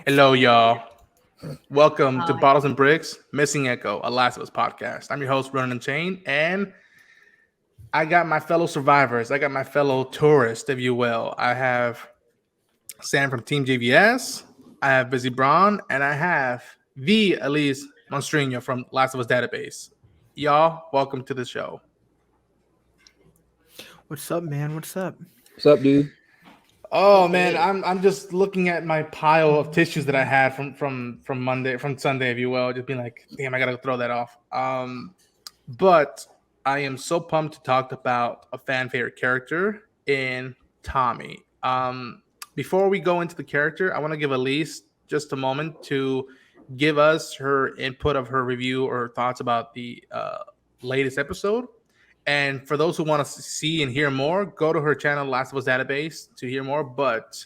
Hello, y'all. Welcome to Hi. Bottles and Bricks, Missing Echo, a Last of Us podcast. I'm your host, Ronan Chain, and I got my fellow survivors. I got my fellow tourists, if you will. I have Sam from Team JVS, I have BIZZYBRON, and I have the Elise Monstrino from Last of Us Database. Y'all, welcome to the show. What's up, man? What's up? What's up, dude? Oh man, I'm just looking at my pile of tissues that I had from Monday, from Sunday, if you will. Just being like, damn, I gotta throw that off. But I am so pumped to talk about a fan favorite character in Tommy. Before we go into the character, I want to give Elise just a moment to give us her input of her review or thoughts about the latest episode. And for those who want to see and hear more, go to her channel, Last of Us Database, to hear more. But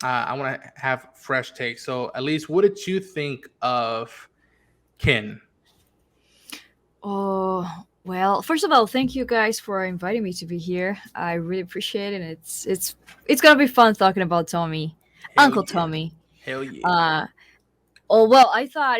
I want to have fresh takes. So, Elise, what did you think of Kin? Oh, well, first of all, thank you guys for inviting me to be here. I really appreciate it. It's gonna be fun talking about Tommy, Hell Uncle yeah. Tommy. Hell yeah. I thought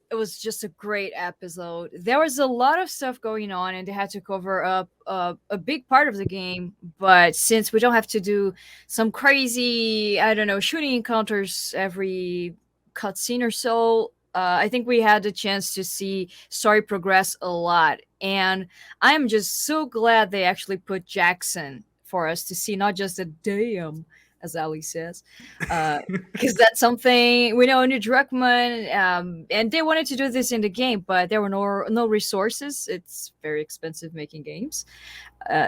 it was just a great episode. There was a lot of stuff going on, and they had to cover up a big part of the game. But since we don't have to do some crazy, I don't know, shooting encounters every cutscene or so, I think we had the chance to see story progress a lot. And I'm just so glad they actually put Jackson for us to see, not just a damn, as Ali says, because that's something we know in New Druckmann, and they wanted to do this in the game, but there were no resources. It's very expensive making games,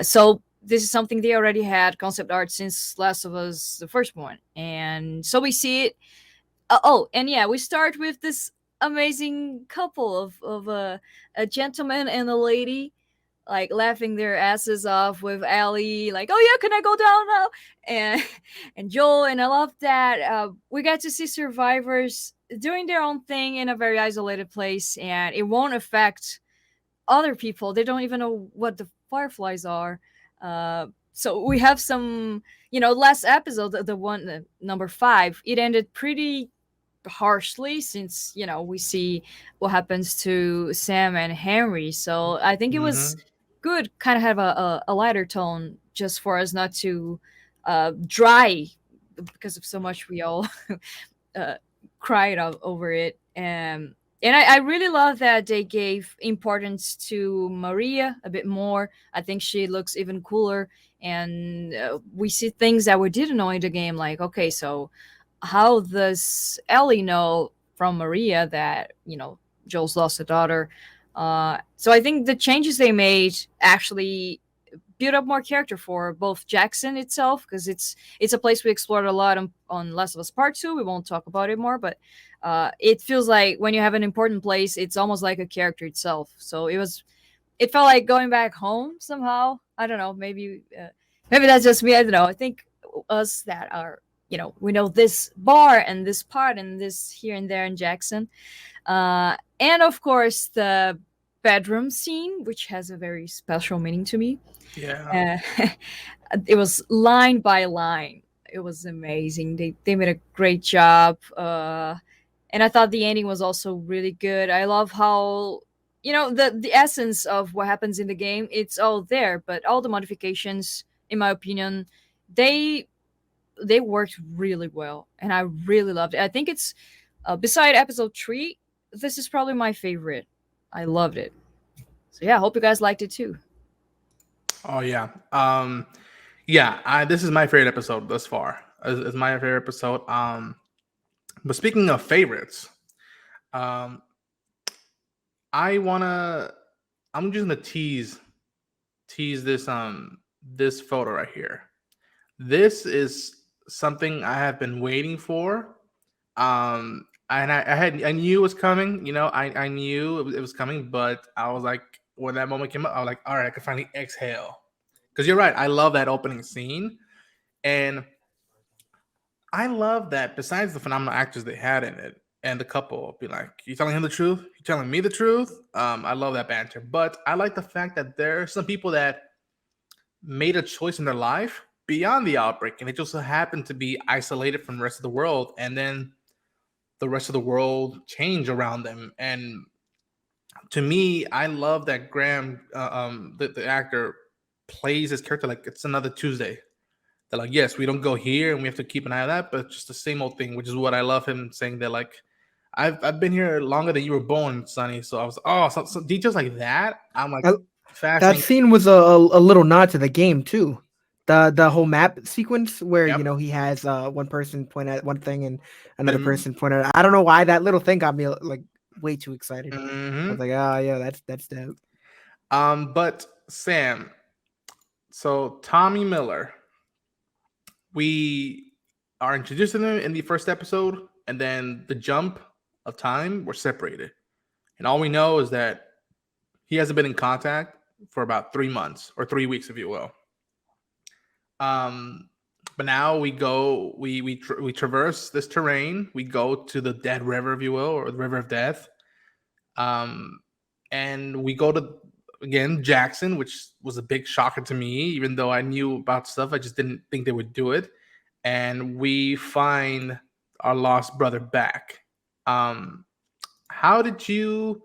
so this is something they already had concept art since Last of Us, the first one, and so we see it. And yeah, we start with this amazing couple of a gentleman and a lady, like laughing their asses off with Ellie, like, "Oh yeah, can I go down now?" And and Joel, and I love that we got to see survivors doing their own thing in a very isolated place, and it won't affect other people. They don't even know what the fireflies are. So we have some, last episode, the one number 5, it ended pretty harshly since we see what happens to Sam and Henry. So I think it was Mm-hmm. good, kind of have a lighter tone, just for us not to dry because of so much we all uh, cried over it. And I really love that they gave importance to Maria a bit more. I think she looks even cooler, and we see things that we didn't know in the game, like, okay, so how does Ellie know from Maria that Joel's lost a daughter? So I think the changes they made actually build up more character for both Jackson itself, because it's a place we explored a lot on Last of Us Part 2. We won't talk about it more, but it feels like when you have an important place, it's almost like a character itself. So it felt like going back home somehow. I don't know, maybe that's just me. I don't know. I think us that are, we know this bar and this part and this here and there in Jackson, and of course the bedroom scene, which has a very special meaning to me. Yeah. It was line by line. It was amazing. They made a great job, and I thought the ending was also really good. I love how the essence of what happens in the game. It's all there, but all the modifications, in my opinion, they they worked really well, and I really loved it. I think it's beside episode 3, this is probably my favorite. I loved it. So yeah, I hope you guys liked it too. Oh yeah. Yeah. This is my favorite episode thus far. It's my favorite episode. But speaking of favorites, um, I wanna. I'm just gonna tease this photo right here. This is something I have been waiting for. And I knew it was coming. I knew it was coming, but I was like, when that moment came up, I was like, all right, I can finally exhale. Because you're right, I love that opening scene, and I love that. Besides the phenomenal actors they had in it, and the couple be like, "You telling him the truth? You telling me the truth?" I love that banter, but I like the fact that there are some people that made a choice in their life beyond the outbreak, and it just so happened to be isolated from the rest of the world, and then the rest of the world change around them. And to me, I love that Graham, the actor, plays his character like it's another Tuesday. They're like, yes, we don't go here, and we have to keep an eye on that, but it's just the same old thing, which is what I love him saying. That like, I've been here longer than you were born, Sonny. So I was, so details like that. I'm like, I, that fascinating. scene was a little nod to the game too. The whole map sequence where Yep. he has one person point at one thing and another Then, person point at. I don't know why that little thing got me like way too excited. I was mhm. like, oh yeah, that's dope. But Sam, so Tommy Miller, we are introduced to him in the first episode, and then the jump of time, we're separated. And all we know is that he hasn't been in contact for about 3 months or 3 weeks, if you will. Um, but now we go, we traverse this terrain. We go to the Dead River, if you will, or the River of Death. Um, and we go to again Jackson, which was a big shocker to me. Even though I knew about stuff, I just didn't think they would do it. And we find our lost brother back. Um, how did you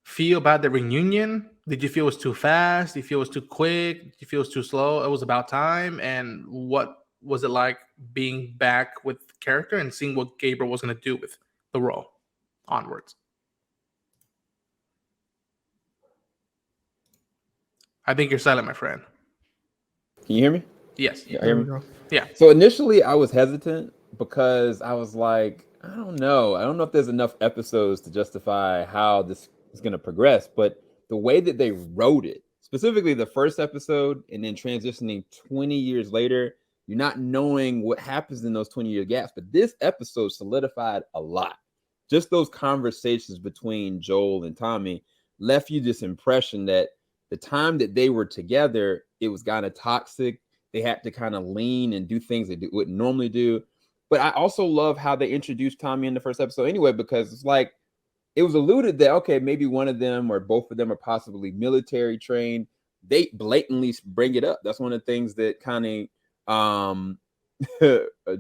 feel about the reunion? Did you feel it was too fast? Did you feel it was too quick? Did you feel it was too slow? It was about time. And what was it like being back with the character and seeing what Gabriel was going to do with the role onwards? I think you're silent, my friend. Can you hear me? Yes. Yeah, There hear we me? go. Yeah. So initially I was hesitant because I was like, I don't know. I don't know if there's enough episodes to justify how this is going to progress, but the way that they wrote it, specifically the first episode and then transitioning 20 years later, you're not knowing what happens in those 20-year gaps, but this episode solidified a lot. Just those conversations between Joel and Tommy left you this impression that the time that they were together, it was kind of toxic. They had to kind of lean and do things they wouldn't normally do. But I also love how they introduced Tommy in the first episode anyway, because it's like it was alluded that, okay, maybe one of them or both of them are possibly military trained. They blatantly bring it up. That's one of the things that kind of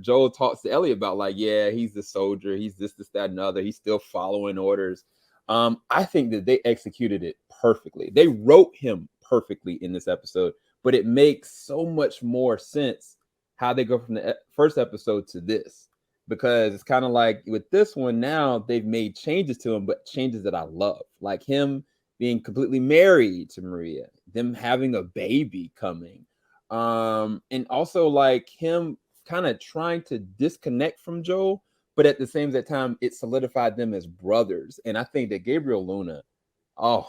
Joel talks to Ellie about, like, yeah, he's the soldier. He's this, that, and other. He's still following orders. I think that they executed it perfectly. They wrote him perfectly in this episode, but it makes so much more sense how they go from the first episode to this, because it's kind of like with this one now they've made changes to him, but changes that I love, like him being completely married to Maria, them having a baby coming, and also like him kind of trying to disconnect from Joel, but at the same time it solidified them as brothers. And I think that Gabriel Luna, oh,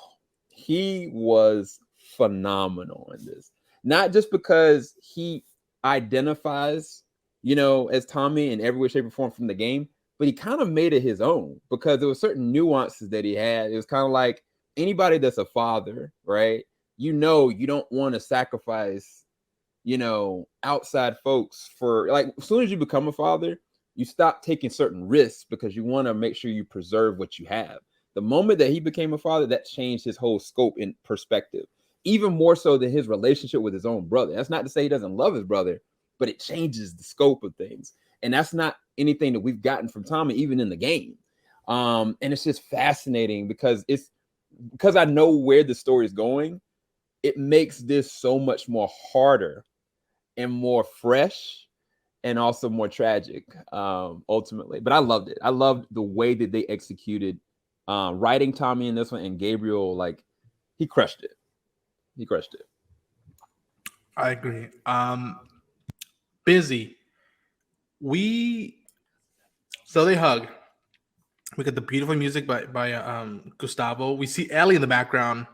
he was phenomenal in this, not just because he identifies, as Tommy in every way, shape, or form from the game, but he kind of made it his own, because there were certain nuances that he had. It was kind of like anybody that's a father, right? You don't want to sacrifice, outside folks for, like, as soon as you become a father, you stop taking certain risks because you want to make sure you preserve what you have. The moment that he became a father, that changed his whole scope and perspective, even more so than his relationship with his own brother. That's not to say he doesn't love his brother, but it changes the scope of things. And that's not anything that we've gotten from Tommy, even in the game. And it's just fascinating because I know where the story is going. It makes this so much more harder and more fresh and also more tragic, ultimately. But I loved it. I loved the way that they executed writing Tommy in this one, and Gabriel, like, he crushed it. He crushed it. I agree. Busy. So they hug. We get the beautiful music by Gustavo. We see Ellie in the background,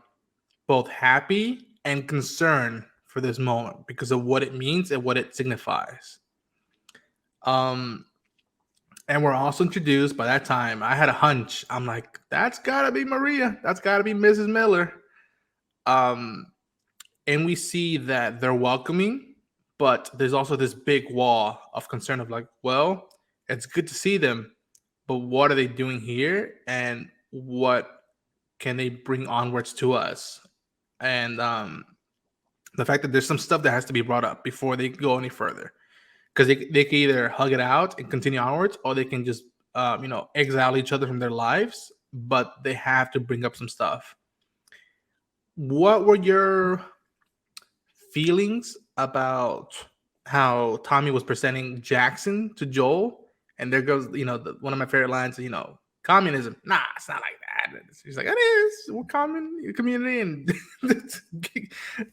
both happy and concerned for this moment because of what it means and what it signifies. Um, and we're also introduced by that time. I had a hunch. I'm like, that's gotta be Maria. That's gotta be Mrs. Miller. Um, and we see that they're welcoming, but there's also this big wall of concern of like, well, it's good to see them, but what are they doing here, and what can they bring onwards to us? And the fact that there's some stuff that has to be brought up before they go any further, because they can either hug it out and continue onwards, or they can just exile each other from their lives, but they have to bring up some stuff. What were your feelings about how Tommy was presenting Jackson to Joel? And there goes, one of my favorite lines, communism. Nah, it's not like that. And he's like, it is. We're common community. And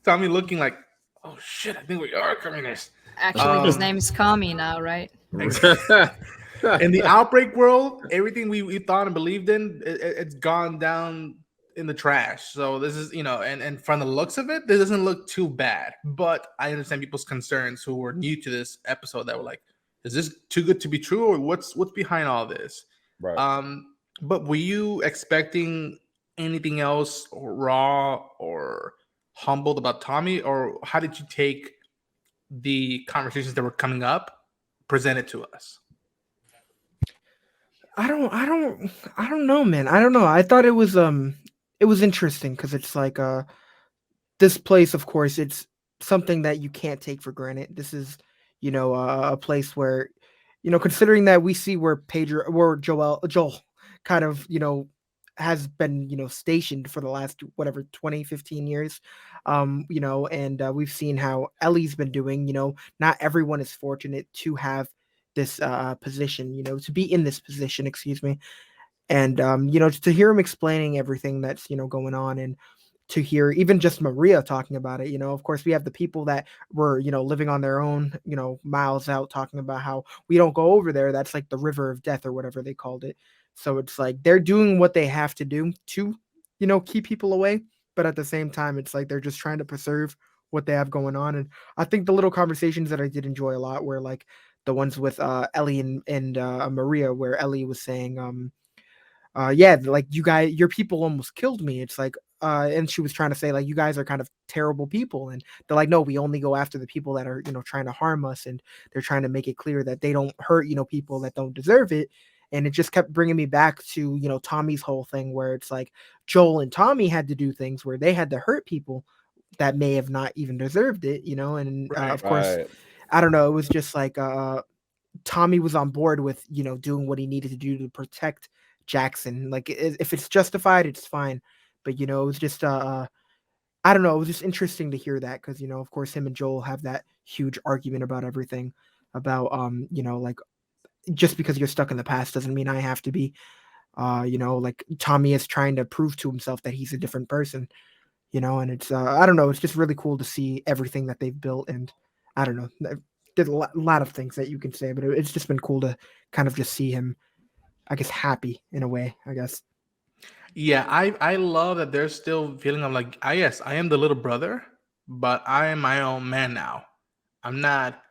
Tommy looking like, oh shit, I think we are communists. Actually, his name is Kami now, right? In the Outbreak world, everything we thought and believed in, it's gone down in the trash. So this is, and from the looks of it, this doesn't look too bad. But I understand people's concerns who were new to this episode that were like, is this too good to be true, or what's behind all this? Right. But were you expecting anything else, or raw or humbled about Tommy, or how did you take the conversations that were coming up presented to us? I don't know, man. I don't know. I thought it was interesting because it's like this place, of course, it's something that you can't take for granted. This is, a place where, considering that we see where Joel kind of, has been, stationed for the last, whatever, 20, 15 years, and we've seen how Ellie's been doing, not everyone is fortunate to have this position, to be in this position, excuse me. And, to hear him explaining everything that's, going on, and to hear even just Maria talking about it, of course, we have the people that were, living on their own, miles out, talking about how we don't go over there. That's like the river of death or whatever they called it. So it's like they're doing what they have to do to, keep people away. But at the same time, it's like they're just trying to preserve what they have going on. And I think the little conversations that I did enjoy a lot were like the ones with Ellie and Maria, where Ellie was saying, yeah, like your people almost killed me. It's like, and she was trying to say like, you guys are kind of terrible people. And they're like, no, we only go after the people that are, trying to harm us. And they're trying to make it clear that they don't hurt, people that don't deserve it. And it just kept bringing me back to, Tommy's whole thing, where it's like Joel and Tommy had to do things where they had to hurt people that may have not even deserved it, and of course, I don't know. It was just like, Tommy was on board with, doing what he needed to do to protect Jackson. Like, if it's justified, it's fine. But, it was just, I don't know. It was just interesting to hear that because, of course, him and Joel have that huge argument about everything, about, like, just because you're stuck in the past doesn't mean I have to be. Like Tommy is trying to prove to himself that he's a different person, and it's, I don't know. It's just really cool to see everything that they've built. And I don't know. There's a lot of things that you can say, but it's just been cool to kind of just see him, I guess, happy in a way, I guess. Yeah, I love that there's still feeling of like, yes, I am the little brother, but I am my own man now. I'm not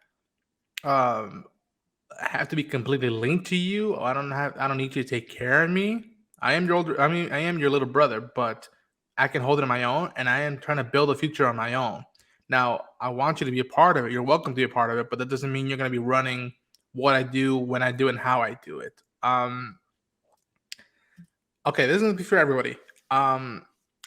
I have to be completely linked to you. I don't need you to take care of me. I am your older, I am your little brother, but I can hold it on my own, and I am trying to build a future on my own. Now, I want you to be a part of it. You're welcome to be a part of it, but that doesn't mean you're going to be running what I do, when I do, and how I do it. Okay, this is going to be for everybody.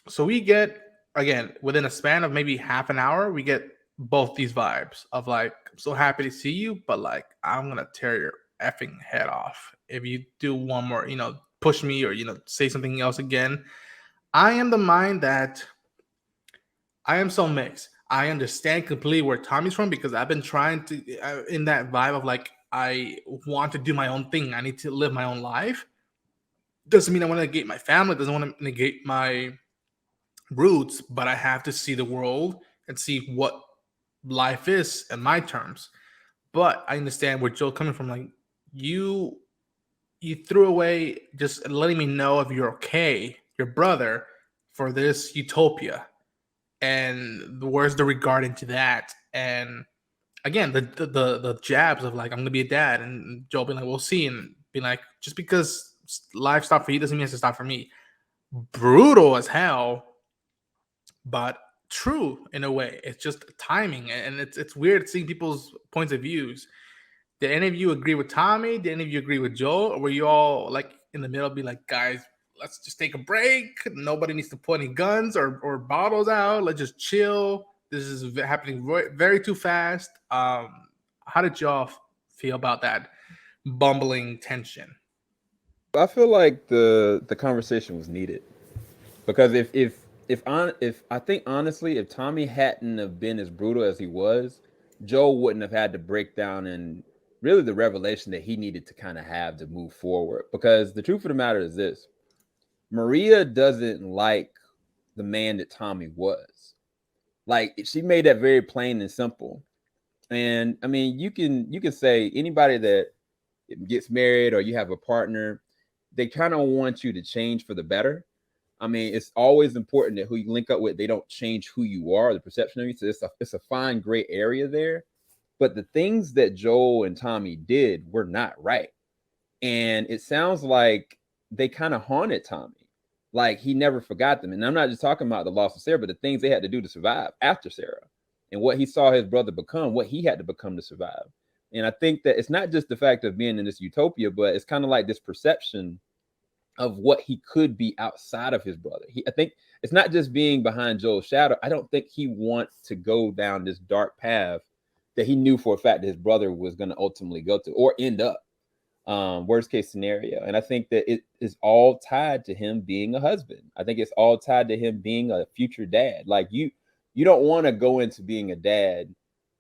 So we get, again, within a span of maybe half an hour, we get both these vibes of like, I'm so happy to see you, but like, I'm going to tear your effing head off if you do one more, push me, or, say something else again. I am the mind that I am so mixed. I understand completely where Tommy's from, because I've been trying to, in that vibe of like, I want to do my own thing. I need to live my own life. Doesn't mean I want to negate my family. Doesn't want to negate my roots, but I have to see the world and see what life is in my terms. But I understand where Joe's coming from. Like, you threw away just letting me know if you're okay, your brother, for this utopia. And where's the regard into that? And again, the jabs of like, I'm gonna be a dad, and Joe being like, we'll see, and being like, just because life stopped for you doesn't mean it's to stop for me. Brutal as hell, but true in a way. It's just timing, and it's weird seeing people's points of views. Did any of you agree with Tommy? Did any of you agree with Joel? Or were you all like in the middle, be like, guys, let's just take a break. Nobody needs to put any guns or bottles out. Let's just chill. This is happening very too fast. How did y'all feel about that bumbling tension? I feel like the conversation was needed because if I think honestly, if Tommy hadn't have been as brutal as he was, Joel wouldn't have had to break down and really the revelation that he needed to kind of have to move forward. Because the truth of the matter is this: Maria doesn't like the man that Tommy was. Like she made that very plain and simple. And I mean, you can say anybody that gets married or you have a partner, they kind of want you to change for the better. I mean, it's always important that who you link up with, they don't change who you are, the perception of you. So it's a fine gray area there. But the things that Joel and Tommy did were not right. And it sounds like they kind of haunted Tommy. Like he never forgot them. And I'm not just talking about the loss of Sarah, but the things they had to do to survive after Sarah and what he saw his brother become, what he had to become to survive. And I think that it's not just the fact of being in this utopia, but it's kind of like this perception of what he could be outside of his brother. I think it's not just being behind Joel's shadow. I don't think he wants to go down this dark path that he knew for a fact that his brother was going to ultimately go to or end up. Worst case scenario. And I think that it is all tied to him being a husband. I think it's all tied to him being a future dad. Like you don't want to go into being a dad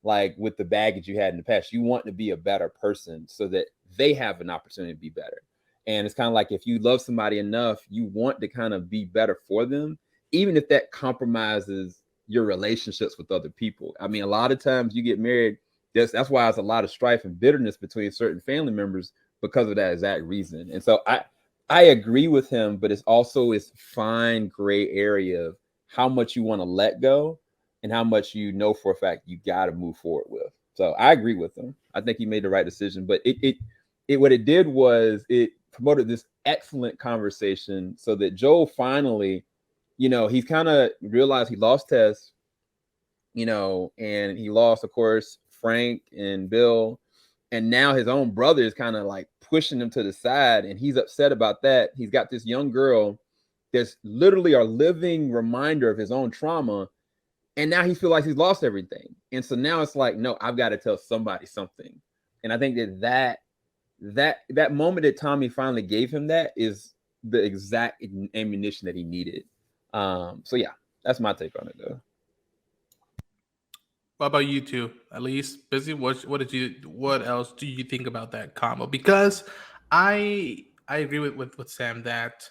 like with the baggage you had in the past. You want to be a better person so that they have an opportunity to be better. And it's kind of like if you love somebody enough, you want to kind of be better for them, even if that compromises your relationships with other people. I mean, a lot of times you get married, that's why there's a lot of strife and bitterness between certain family members because of that exact reason. And so I agree with him, but it's also this fine gray area of how much you want to let go and how much you know for a fact you got to move forward with. So I agree with him. I think he made the right decision, but it what it did was it promoted this excellent conversation so that Joel finally, he's kind of realized he lost Tess, and he lost, of course, Frank and Bill. And now his own brother is kind of like pushing him to the side, and he's upset about that. He's got this young girl that's literally a living reminder of his own trauma. And now he feels like he's lost everything. And so now it's like, no, I've got to tell somebody something. And I think that moment that Tommy finally gave him that is the exact ammunition that he needed. So yeah, that's my take on it though. What about you two? At least busy. What else do you think about that combo? Because I agree with Sam that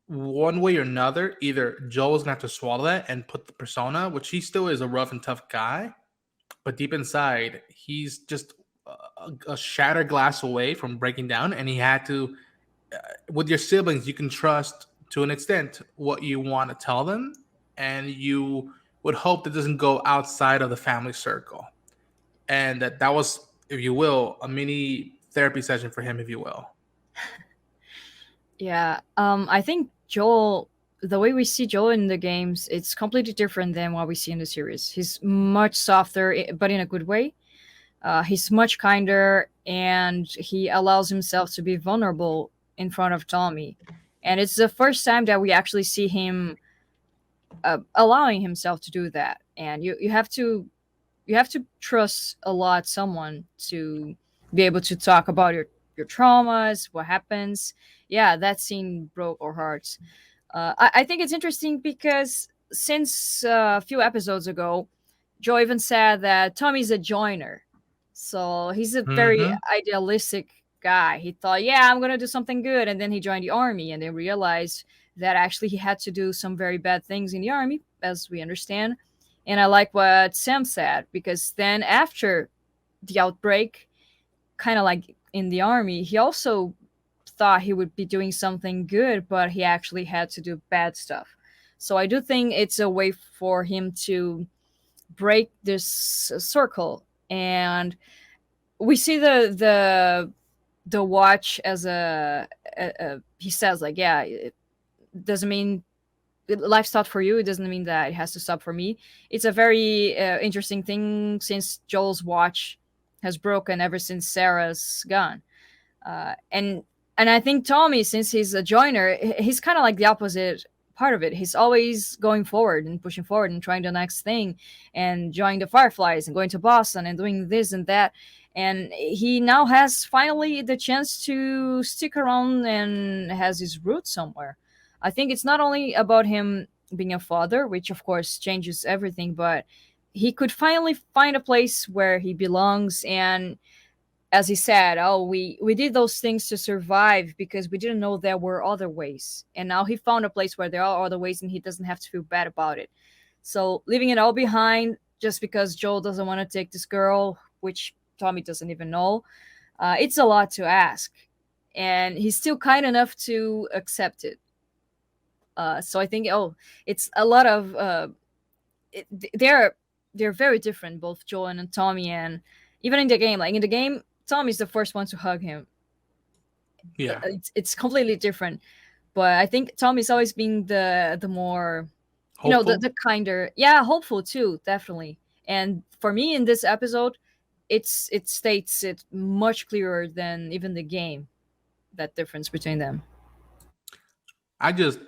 one way or another, either Joel's gonna have to swallow that and put the persona, which he still is a rough and tough guy, but deep inside, he's just a shattered glass away from breaking down, and he had to. With your siblings, you can trust to an extent what you want to tell them, and you would hope that doesn't go outside of the family circle, and that was, if you will, a mini therapy session for him, if you will. Yeah, I think Joel, the way we see Joel in the games, it's completely different than what we see in the series. He's much softer, but in a good way. He's much kinder, and he allows himself to be vulnerable in front of Tommy. And it's the first time that we actually see him allowing himself to do that. And you have to trust a lot someone to be able to talk about your traumas, what happens. Yeah, that scene broke our hearts. I think it's interesting because since a few episodes ago, Joe even said that Tommy's a joiner. So he's a very Mm-hmm. idealistic guy. He thought, yeah, I'm going to do something good. And then he joined the army and then realized that actually he had to do some very bad things in the army, as we understand. And I like what Sam said, because then after the outbreak, kind of like in the army, he also thought he would be doing something good, but he actually had to do bad stuff. So I do think it's a way for him to break this circle. And we see the watch as he says, like, yeah, it doesn't mean life stopped for you. It doesn't mean that it has to stop for me. It's a very interesting thing since Joel's watch has broken ever since Sarah's gone. And I think Tommy, since he's a joiner, he's kind of like the opposite part of it. He's always going forward and pushing forward and trying the next thing and joining the Fireflies and going to Boston and doing this and that. and he now has finally the chance to stick around and has his roots somewhere. I think it's not only about him being a father, which of course changes everything, but he could finally find a place where he belongs. And as he said, oh, we did those things to survive because we didn't know there were other ways, and now he found a place where there are other ways and he doesn't have to feel bad about it. So leaving it all behind just because Joel doesn't want to take this girl, which Tommy doesn't even know, it's a lot to ask, and he's still kind enough to accept it. So I think, oh, it's a lot of it, they're very different, both Joel and Tommy. And even in the game, like in the game, Tommy's the first one to hug him. Yeah. It's completely different. But I think Tommy's always been the more, Hopeful. the kinder, yeah, hopeful too, definitely. And for me in this episode, it states it much clearer than even the game, that difference between them. I just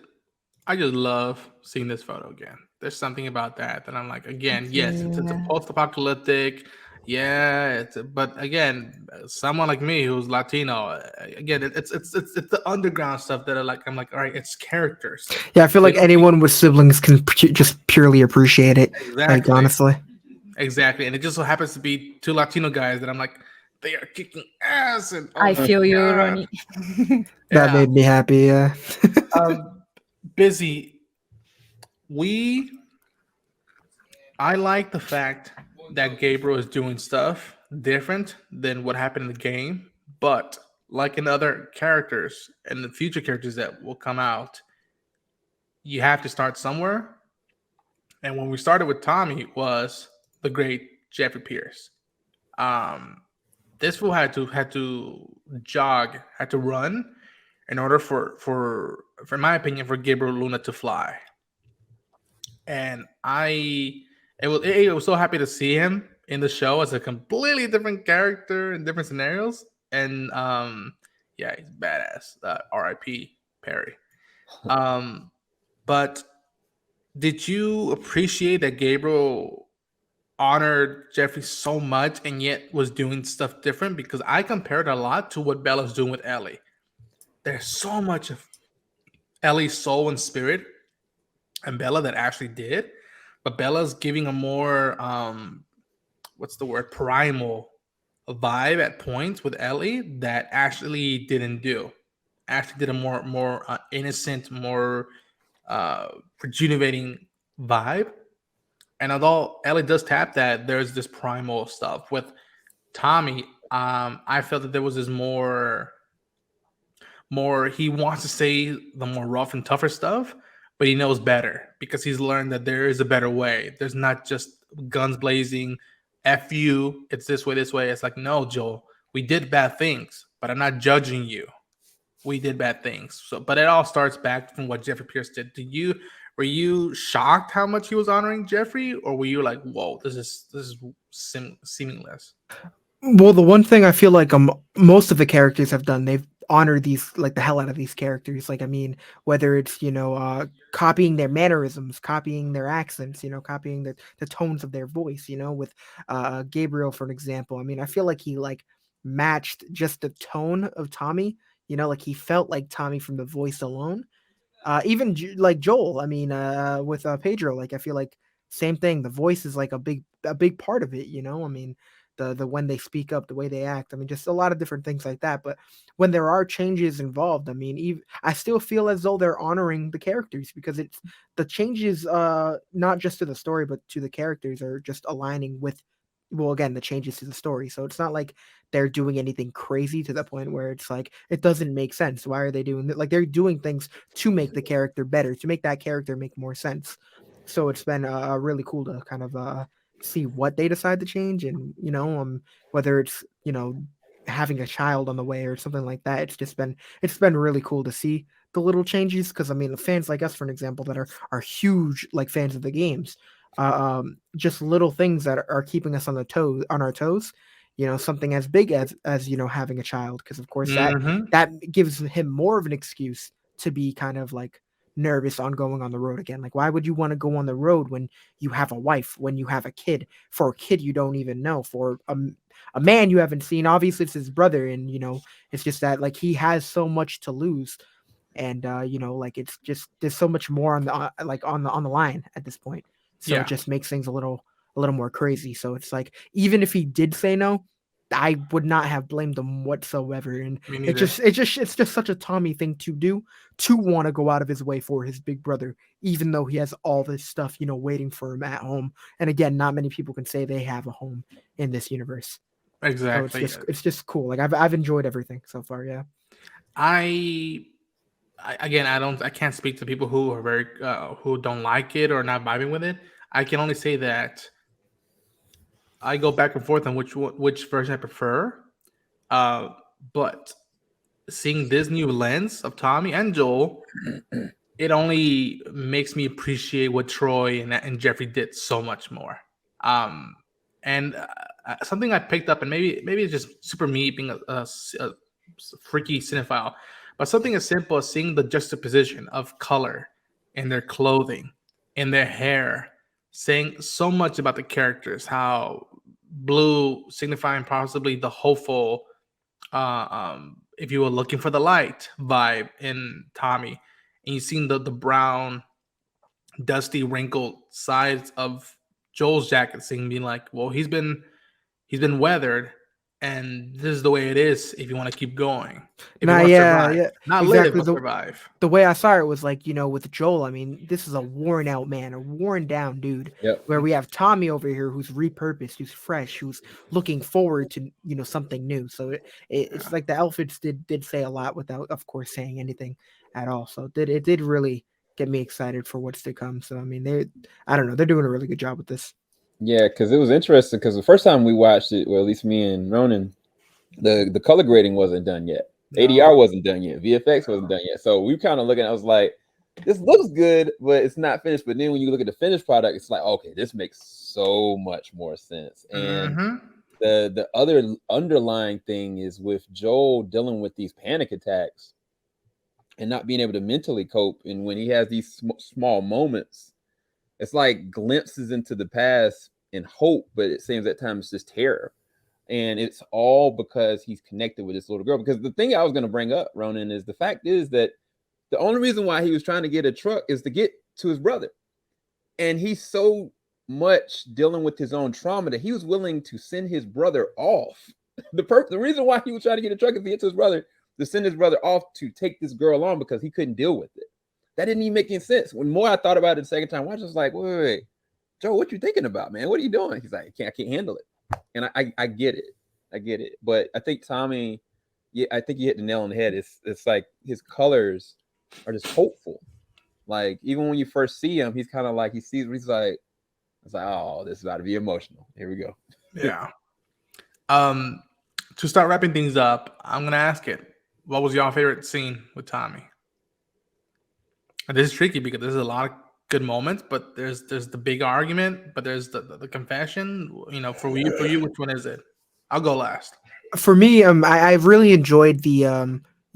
I just love seeing this photo again. There's something about that I'm like, again, yes, it's a Yeah. post-apocalyptic, yeah, but again, someone like me who's Latino, again, it's the underground stuff that I'm like, all right, it's characters. Yeah, I feel So like anyone with siblings can just purely appreciate it. Like exactly, honestly, exactly, and it just so happens to be two Latino guys that I'm like, they are kicking ass, and oh I my feel you, god, Ronnie. that yeah. made me happy. Yeah. Busy. We I like the fact that Gabriel is doing stuff different than what happened in the game, but like in other characters and the future characters that will come out, you have to start somewhere. And when we started with Tommy was the great Jeffrey Pierce. Um, this fool had to jog, had to run in order for in my opinion, for Gabriel Luna to fly. And it was so happy to see him in the show as a completely different character in different scenarios. And yeah, he's badass. R.I.P. Perry. Um, but did you appreciate that Gabriel honored Jeffrey so much and yet was doing stuff different? Because I compared a lot to what Bella's doing with Ellie. There's so much of Ellie's soul and spirit and Bella that Ashley did, but Bella's giving a more what's the word, primal vibe at points with Ellie that Ashley didn't do. Ashley did a more innocent, more rejuvenating vibe. And although Ellie does tap that, there's this primal stuff with Tommy. I felt that there was this more he wants to say the more rough and tougher stuff, but he knows better because he's learned that there is a better way. There's not just guns blazing, F you, it's this way, this way. It's like, no, Joel, we did bad things, but I'm not judging you. We did bad things. So, but it all starts back from what Jeffrey Pierce did. Were you shocked how much he was honoring Jeffrey, or were you like, whoa, this is seamless? Well, the one thing I feel like most of the characters have done, they've honored these like the hell out of these characters. Like I mean, whether it's copying their mannerisms, copying their accents, copying the tones of their voice. With Gabriel for an example. I mean, I feel like he like matched just the tone of Tommy. Like he felt like Tommy from the voice alone. Even like Joel. I mean, with Pedro, like I feel like same thing. The voice is like a big part of it. I mean the when they speak up, the way they act. I mean, just a lot of different things like that. But when there are changes involved, I mean, I still feel as though they're honoring the characters because it's the changes, not just to the story, but to the characters are just aligning with, well, again, the changes to the story. So it's not like they're doing anything crazy to the point where it's like it doesn't make sense. Why are they doing that? Like they're doing things to make the character better, to make that character make more sense. So it's been really cool to kind of see what they decide to change, and whether it's having a child on the way or something like that. It's been really cool to see the little changes because I mean the fans like us, for an example, that are huge like fans of the games, just little things that are keeping us on our toes. Something as big as having a child, because of course that Mm-hmm. that gives him more of an excuse to be kind of like nervous on going on the road again. Like, why would you want to go on the road when you have a wife, when you have a kid, for a kid you don't even know, for a man you haven't seen? Obviously, it's his brother, and it's just that like he has so much to lose, and like it's just there's so much more on the on the line at this point. So it Yeah, just makes things a little more crazy. So it's like even if he did say no, I would not have blamed him whatsoever. And me it neither. just it's just such a Tommy thing to do, to want to go out of his way for his big brother, even though he has all this stuff waiting for him at home. And again, not many people can say they have a home in this universe. So Exactly. it's just cool. Like I've enjoyed everything so far. Yeah. I, again, I can't speak to people who are very who don't like it or not vibing with it. I can only say that I go back and forth on which version I prefer. Uh, but seeing this new lens of Tommy and Joel, it only makes me appreciate what Troy and Jeffrey did so much more. Um, and something I picked up, and maybe it's just super me being a freaky cinephile, but something as simple as seeing the juxtaposition of color in their clothing, in their hair, saying so much about the characters. How blue signifying possibly the hopeful, if you were looking for the light vibe in Tommy, and you seen the brown, dusty, wrinkled sides of Joel's jacket, seeing being like, well, he's been weathered, and this is the way it is if you want to keep going, if you Nah, want to yeah, survive, yeah, not live exactly. but survive. The way I saw it was like, with Joel, I mean, this is a worn out man, a worn down dude. Yep. Where we have Tommy over here who's repurposed, who's fresh, who's looking forward to, something new. So it's Yeah. like the outfits did say a lot without, of course, saying anything at all. So it did really get me excited for what's to come. So I mean, I don't know, they're doing a really good job with this. Yeah, because it was interesting. Because the first time we watched it, well, at least me and Ronan, the color grading wasn't done yet. ADR No. wasn't done yet. VFX wasn't done yet. So we kind of looking. I was like, this looks good, but it's not finished. But then when you look at the finished product, it's like, okay, this makes so much more sense. And Mm-hmm. the other underlying thing is with Joel dealing with these panic attacks and not being able to mentally cope. And when he has these small moments, it's like glimpses into the past and hope, but it seems at times it's just terror. And it's all because he's connected with this little girl. Because the thing I was going to bring up, Ronan, is the fact is that the only reason why he was trying to get a truck is to get to his brother. And he's so much dealing with his own trauma that he was willing to send his brother off. The reason why he was trying to get a truck is to get to his brother, to send his brother off to take this girl on because he couldn't deal with it. That didn't even make any sense. When more I thought about it the second time, I was just like, wait, Joe, what you thinking about, man? What are you doing? He's like, I can't handle it. And I get it. I get it. But I think Tommy, yeah, I think you hit the nail on the head. It's like his colors are just hopeful. Like even when you first see him, he's kind of like he's like, it's like, oh, this is about to be emotional. Here we go. Yeah. To start wrapping things up, I'm gonna ask it. What was your favorite scene with Tommy? And this is tricky because there's a lot of good moments, but there's the big argument, but there's the confession. For you, which one is it? I'll go last. For me, I really enjoyed the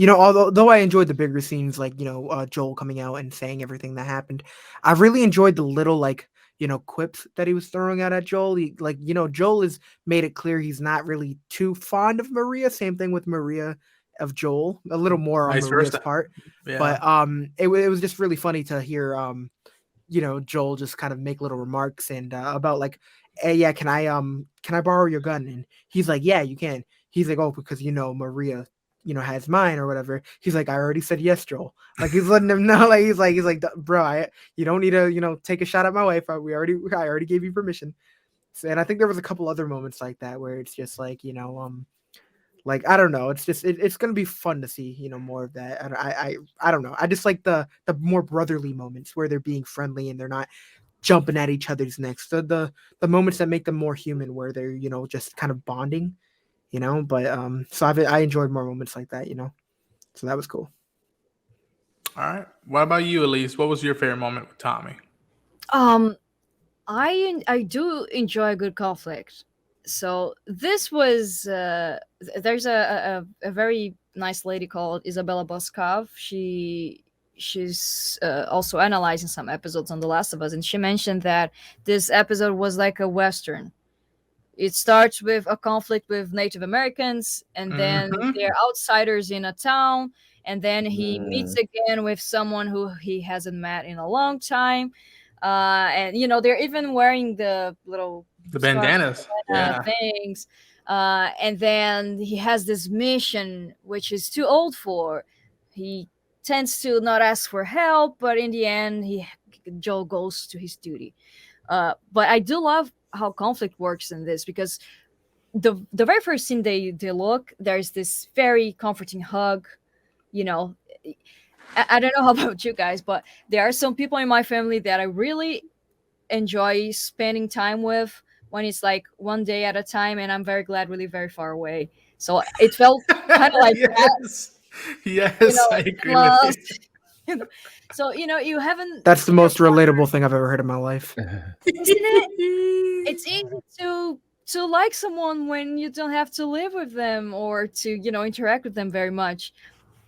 although I enjoyed the bigger scenes, like Joel coming out and saying everything that happened. I really enjoyed the little like quips that he was throwing out at Joel. Joel has made it clear he's not really too fond of Maria. Same thing with Maria of Joel, a little more on Vice Maria's versa. part. Yeah. But it was just really funny to hear Joel just kind of make little remarks and about like, hey, yeah, can I borrow your gun? And he's like, yeah, you can. He's like, oh, because Maria has mine or whatever. He's like, I already said yes, Joel. Like he's letting him know, like he's like, bro, you don't need to take a shot at my wife. I already gave you permission. So, and I think there was a couple other moments like that where it's just like like I don't know, it's just it's gonna be fun to see more of that. And I don't know, I just like the more brotherly moments where they're being friendly and they're not jumping at each other's necks. The moments that make them more human, where they're just kind of bonding. But so I enjoyed more moments like that. So that was cool. All right. What about you, Elise? What was your favorite moment with Tommy? I do enjoy a good conflict. So this was there's a very nice lady called Isabella Boscov. She she's also analyzing some episodes on The Last of Us, and she mentioned that this episode was like a western. It starts with a conflict with Native Americans, and then Mm-hmm. they're outsiders in a town, and then he meets Mm, again with someone who he hasn't met in a long time. And they're even wearing the little The scarf bandanas. Yeah. things. And then he has this mission which is too old for. He tends to not ask for help, but in the end, Joel goes to his duty. But I do love how conflict works in this, because the very first scene they look, there's this very comforting hug. You know, I don't know how about you guys, but there are some people in my family that I really enjoy spending time with when it's like one day at a time, and I'm very glad we live very far away. So it felt kind of like that, Yes. Yes, I agree with you. in-laws, you know. So you haven't That's the seen your most relatable thing I've ever heard in my life. isn't it? It's easy to like someone when you don't have to live with them or to interact with them very much.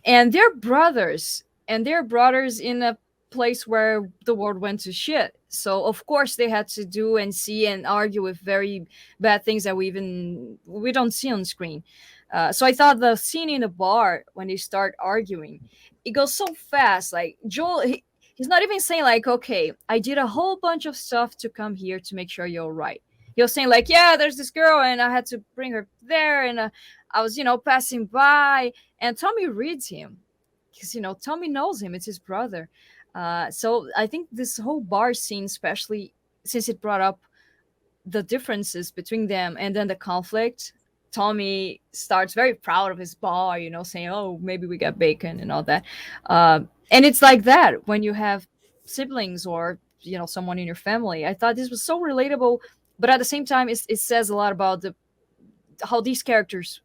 And they're brothers in a place where the world went to shit, so of course they had to do and see and argue with very bad things that we don't see on screen. So I thought the scene in the bar when they start arguing, it goes so fast. Like Joel, he's not even saying like, okay, I did a whole bunch of stuff to come here to make sure you're all right. He was saying like, yeah, there's this girl and I had to bring her there, and I was passing by, and Tommy reads him because Tommy knows him. It's his brother. So I think this whole bar scene, especially since it brought up the differences between them and then the conflict. Tommy starts very proud of his bar, saying, "Oh, maybe we got bacon and all that." And it's like that when you have siblings or someone in your family. I thought this was so relatable, but at the same time, it says a lot about how these characters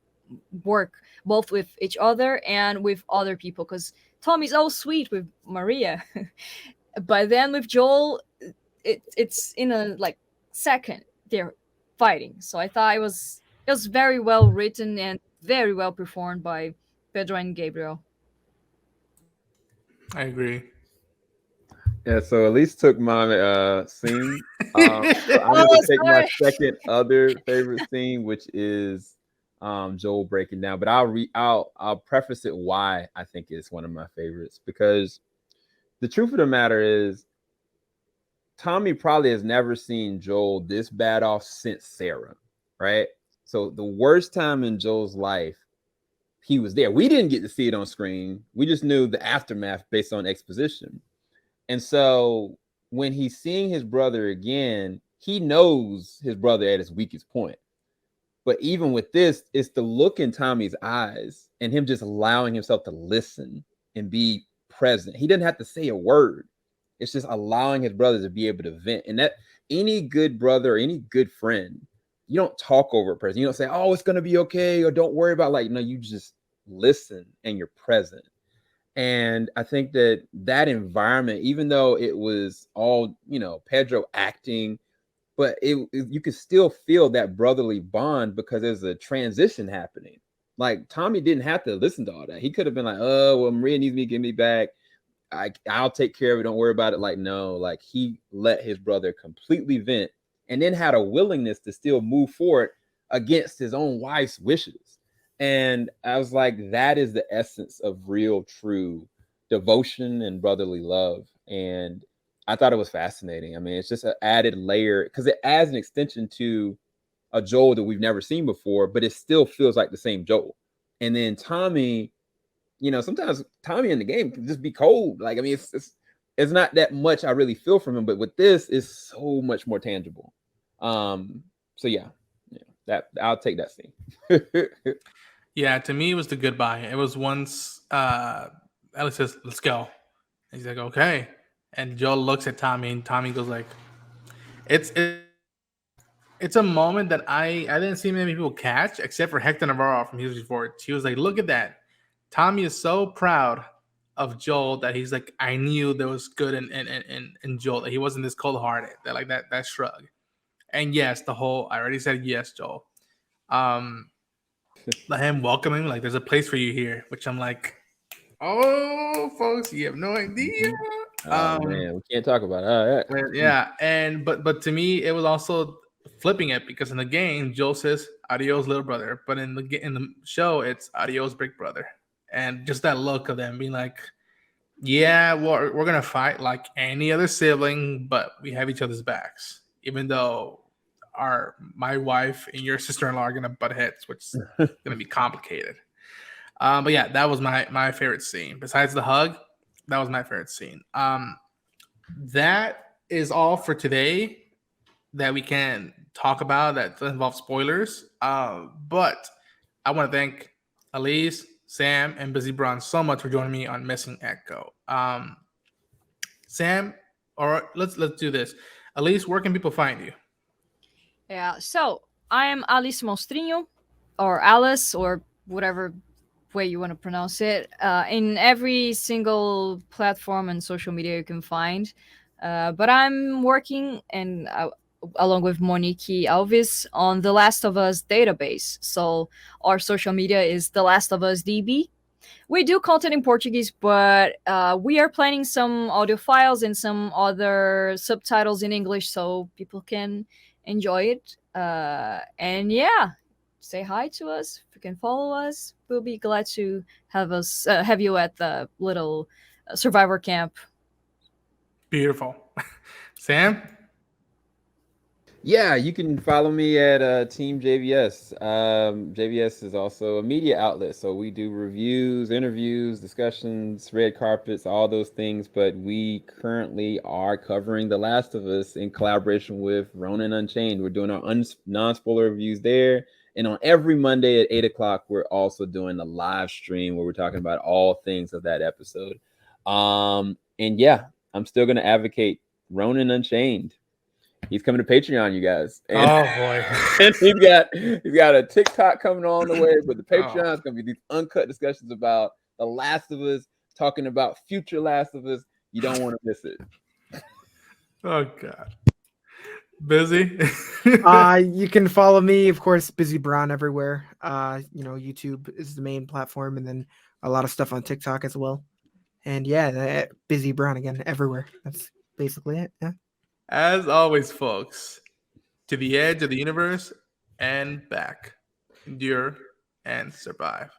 work both with each other and with other people. Because Tommy's all sweet with Maria, but then with Joel, it's in a like second they're fighting. So I thought it was very well written and very well performed by Pedro and Gabriel. I agree. yeah, so Elise took my scene. So I'm Oh, going to take my sorry. second other favorite scene, which is Joel breaking down. But I'll preface it why I think it's one of my favorites, because the truth of the matter is Tommy probably has never seen Joel this bad off since Sarah, right? So the worst time in Joel's life, he was there. We didn't get to see it on screen. We just knew the aftermath based on exposition. And so when he's seeing his brother again, he knows his brother at his weakest point. But even with this, it's the look in Tommy's eyes and him just allowing himself to listen and be present. He doesn't have to say a word. It's just allowing his brother to be able to vent. And that any good brother or any good friend, you don't talk over a person. You don't say, "Oh, it's gonna be okay," or "Don't worry about," like, no, you just listen and you're present. And I think that environment, even though it was all, Pedro acting, but you could still feel that brotherly bond because there's a transition happening. Like Tommy didn't have to listen to all that. He could have been like, "Oh, well, Maria needs me to get me back. I'll take care of it. Don't worry about it." Like, no, like he let his brother completely vent and then had a willingness to still move forward against his own wife's wishes. And I was like, that is the essence of real, true devotion and brotherly love. And I thought it was fascinating. I mean, it's just an added layer because it adds an extension to a Joel that we've never seen before, but it still feels like the same Joel. And then Tommy, sometimes Tommy in the game can just be cold. Like, I mean, it's not that much I really feel from him, but with this, it's so much more tangible. So yeah, that I'll take that scene. Yeah, to me, it was the goodbye. It was once Ellie says, "Let's go." And he's like, "Okay." And Joel looks at Tommy, and Tommy goes like, "It's a moment that I didn't see many people catch, except for Hector Navarro from Heroes Before." He was like, "Look at that." Tommy is so proud of Joel that he's like, "I knew there was good in Joel. That he wasn't this cold hearted." That like that shrug. And yes, I already said yes, Joel. Let him welcome him like there's a place for you here, which I'm like, Oh, folks, you have no idea. Oh man, we can't talk about it. All right. But yeah, and but to me, it was also flipping it because in the game, Joel says "Adios, little brother," but in the show, it's "Adios, big brother," and just that look of them being like, "Yeah, we're gonna fight like any other sibling, but we have each other's backs, even though my wife and your sister-in-law are gonna butt heads, which is gonna be complicated." But yeah, that was my favorite scene. Besides the hug, that was my favorite scene. That is all for today that we can talk about that doesn't involve spoilers. But I want to thank Elise, Sam, and BIZZYBRON so much for joining me on Missing Echo. Sam, or let's do this. Elise, where can people find you? Yeah, so I am Alice Monstrinho, or Alice, or whatever way you want to pronounce it, in every single platform and social media you can find. But I'm working and along with Monique Alves on the Last of Us database. So our social media is The Last of Us DB. We do content in Portuguese, but we are planning some audio files and some other subtitles in English so people can enjoy it. And yeah, say hi to us. If you can follow us, we'll be glad to have you at the little survivor camp. Beautiful. Sam? Yeah, you can follow me at TeamJVS. JVS is also a media outlet, so we do reviews, interviews, discussions, red carpets, all those things. But we currently are covering The Last of Us in collaboration with Ronin Unchained. We're doing our non-spoiler reviews there, and on every Monday at 8 o'clock, we're also doing a live stream where we're talking about all things of that episode. And yeah, I'm still going to advocate Ronin Unchained. He's coming to Patreon, you guys. And, Oh boy. and he's got a TikTok coming on the way, but the Patreon is going to be these uncut discussions about The Last of Us, talking about future Last of Us. You don't want to miss it. Oh god. Busy? You can follow me, of course, BIZZYBRON everywhere. YouTube is the main platform, and then a lot of stuff on TikTok as well. And yeah, BIZZYBRON again everywhere. That's basically it. Yeah. As always, folks, to the edge of the universe and back. Endure and survive.